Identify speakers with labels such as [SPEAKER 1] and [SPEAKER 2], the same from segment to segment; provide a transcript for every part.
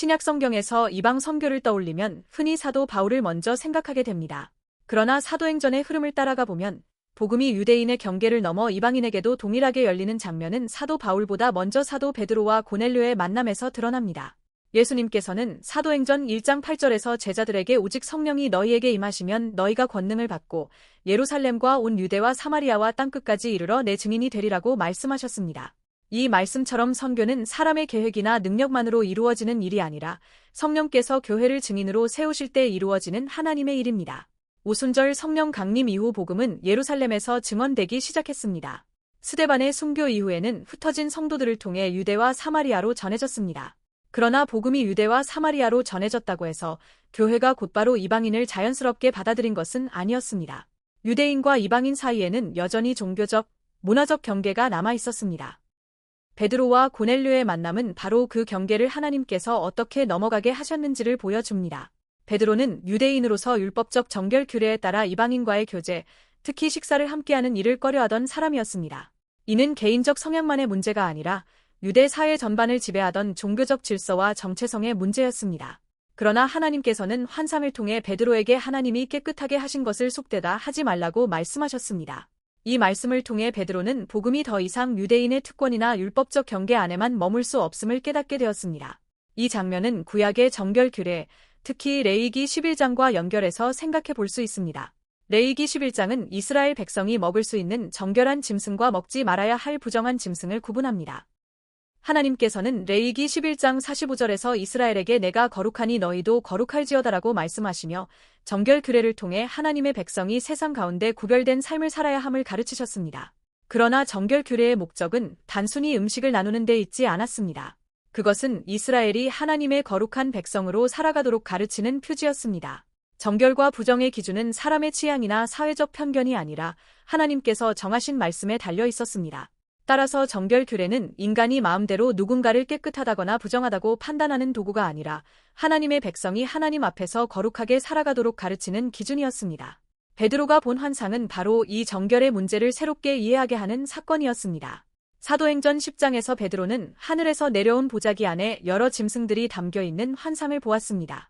[SPEAKER 1] 신약 성경에서 이방 선교를 떠올리면 흔히 사도 바울을 먼저 생각하게 됩니다. 그러나 사도행전의 흐름을 따라가 보면 복음이 유대인의 경계를 넘어 이방인에게도 동일하게 열리는 장면은 사도 바울보다 먼저 사도 베드로와 고넬료의 만남에서 드러납니다. 예수님께서는 사도행전 1장 8절에서 제자들에게 오직 성령이 너희에게 임하시면 너희가 권능을 받고 예루살렘과 온 유대와 사마리아와 땅끝까지 이르러 내 증인이 되리라고 말씀하셨습니다. 이 말씀처럼 선교는 사람의 계획이나 능력만으로 이루어지는 일이 아니라 성령께서 교회를 증인으로 세우실 때 이루어지는 하나님의 일입니다. 오순절 성령 강림 이후 복음은 예루살렘에서 증언되기 시작했습니다. 스데반의 순교 이후에는 흩어진 성도들을 통해 유대와 사마리아로 전해졌습니다. 그러나 복음이 유대와 사마리아로 전해졌다고 해서 교회가 곧바로 이방인을 자연스럽게 받아들인 것은 아니었습니다. 유대인과 이방인 사이에는 여전히 종교적, 문화적 경계가 남아 있었습니다. 베드로와 고넬료의 만남은 바로 그 경계를 하나님께서 어떻게 넘어가게 하셨는지를 보여줍니다. 베드로는 유대인으로서 율법적 정결 규례에 따라 이방인과의 교제, 특히 식사를 함께하는 일을 꺼려하던 사람이었습니다. 이는 개인적 성향만의 문제가 아니라 유대 사회 전반을 지배하던 종교적 질서와 정체성의 문제였습니다. 그러나 하나님께서는 환상을 통해 베드로에게 하나님이 깨끗하게 하신 것을 속되다 하지 말라고 말씀하셨습니다. 이 말씀을 통해 베드로는 복음이 더 이상 유대인의 특권이나 율법적 경계 안에만 머물 수 없음을 깨닫게 되었습니다. 이 장면은 구약의 정결 규례, 특히 레위기 11장과 연결해서 생각해 볼 수 있습니다. 레위기 11장은 이스라엘 백성이 먹을 수 있는 정결한 짐승과 먹지 말아야 할 부정한 짐승을 구분합니다. 하나님께서는 레위기 11장 45절에서 이스라엘에게 내가 거룩하니 너희도 거룩할지어다라고 말씀하시며 정결 규례를 통해 하나님의 백성이 세상 가운데 구별된 삶을 살아야 함을 가르치셨습니다. 그러나 정결 규례의 목적은 단순히 음식을 나누는 데 있지 않았습니다. 그것은 이스라엘이 하나님의 거룩한 백성으로 살아가도록 가르치는 표지였습니다. 정결과 부정의 기준은 사람의 취향이나 사회적 편견이 아니라 하나님께서 정하신 말씀에 달려 있었습니다. 따라서 정결 규례는 인간이 마음대로 누군가를 깨끗하다거나 부정하다고 판단하는 도구가 아니라 하나님의 백성이 하나님 앞에서 거룩하게 살아가도록 가르치는 기준이었습니다. 베드로가 본 환상은 바로 이 정결의 문제를 새롭게 이해하게 하는 사건이었습니다. 사도행전 10장에서 베드로는 하늘에서 내려온 보자기 안에 여러 짐승들이 담겨 있는 환상을 보았습니다.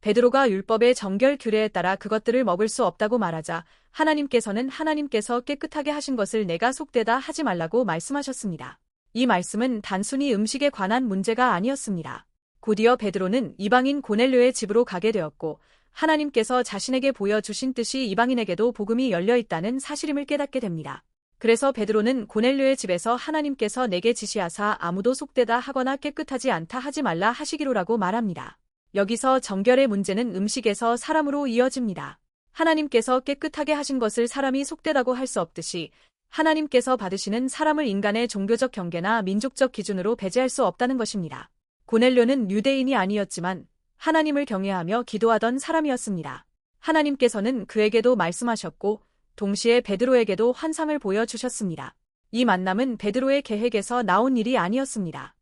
[SPEAKER 1] 베드로가 율법의 정결 규례에 따라 그것들을 먹을 수 없다고 말하자 하나님께서는 하나님께서 깨끗하게 하신 것을 내가 속되다 하지 말라고 말씀하셨습니다. 이 말씀은 단순히 음식에 관한 문제가 아니었습니다. 곧이어 베드로는 이방인 고넬료의 집으로 가게 되었고 하나님께서 자신에게 보여주신 뜻이 이방인에게도 복음이 열려 있다는 사실임을 깨닫게 됩니다. 그래서 베드로는 고넬료의 집에서 하나님께서 내게 지시하사 아무도 속되다 하거나 깨끗하지 않다 하지 말라 하시기로라고 말합니다. 여기서 정결의 문제는 음식에서 사람으로 이어집니다. 하나님께서 깨끗하게 하신 것을 사람이 속되다고 할 수 없듯이 하나님께서 받으시는 사람을 인간의 종교적 경계나 민족적 기준으로 배제할 수 없다는 것입니다. 고넬료는 유대인이 아니었지만 하나님을 경외하며 기도하던 사람이었습니다. 하나님께서는 그에게도 말씀하셨고 동시에 베드로에게도 환상을 보여주셨습니다. 이 만남은 베드로의 계획에서 나온 일이 아니었습니다.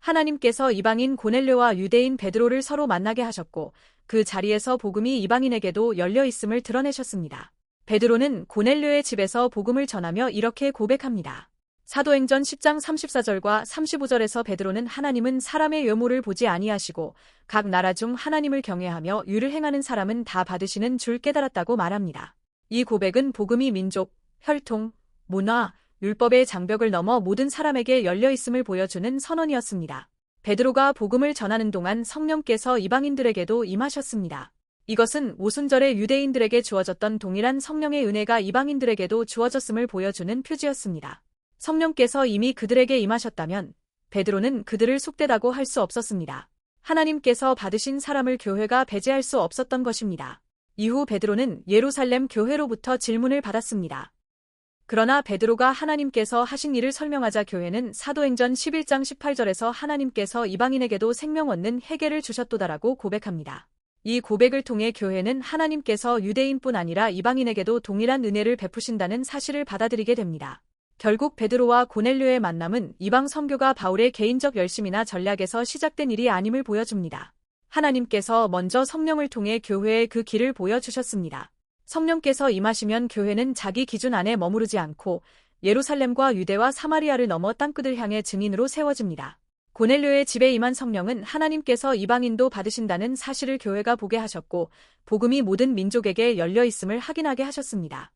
[SPEAKER 1] 하나님께서 이방인 고넬료와 유대인 베드로를 서로 만나게 하셨고 그 자리에서 복음이 이방인에게도 열려 있음을 드러내셨습니다. 베드로는 고넬료의 집에서 복음을 전하며 이렇게 고백합니다. 사도행전 10장 34절과 35절에서 베드로는 하나님은 사람의 외모를 보지 아니하시고 각 나라 중 하나님을 경외하며 유를 행하는 사람은 다 받으시는 줄 깨달았다고 말합니다. 이 고백은 복음이 민족, 혈통, 문화, 율법의 장벽을 넘어 모든 사람에게 열려 있음을 보여주는 선언이었습니다. 베드로가 복음을 전하는 동안 성령께서 이방인들에게도 임하셨습니다. 이것은 오순절에 유대인들에게 주어졌던 동일한 성령의 은혜가 이방인들에게도 주어졌음을 보여주는 표지였습니다. 성령께서 이미 그들에게 임하셨다면 베드로는 그들을 속되다고 할 수 없었습니다. 하나님께서 받으신 사람을 교회가 배제할 수 없었던 것입니다. 이후 베드로는 예루살렘 교회로부터 질문을 받았습니다. 그러나 베드로가 하나님께서 하신 일을 설명하자 교회는 사도행전 11장 18절에서 하나님께서 이방인에게도 생명 얻는 회개를 주셨도다라고 고백합니다. 이 고백을 통해 교회는 하나님께서 유대인뿐 아니라 이방인에게도 동일한 은혜를 베푸신다는 사실을 받아들이게 됩니다. 결국 베드로와 고넬료의 만남은 이방 선교가 바울의 개인적 열심이나 전략에서 시작된 일이 아님을 보여줍니다. 하나님께서 먼저 성령을 통해 교회에 그 길을 보여주셨습니다. 성령께서 임하시면 교회는 자기 기준 안에 머무르지 않고 예루살렘과 유대와 사마리아를 넘어 땅끝을 향해 증인으로 세워집니다. 고넬료의 집에 임한 성령은 하나님께서 이방인도 받으신다는 사실을 교회가 보게 하셨고 복음이 모든 민족에게 열려 있음을 확인하게 하셨습니다.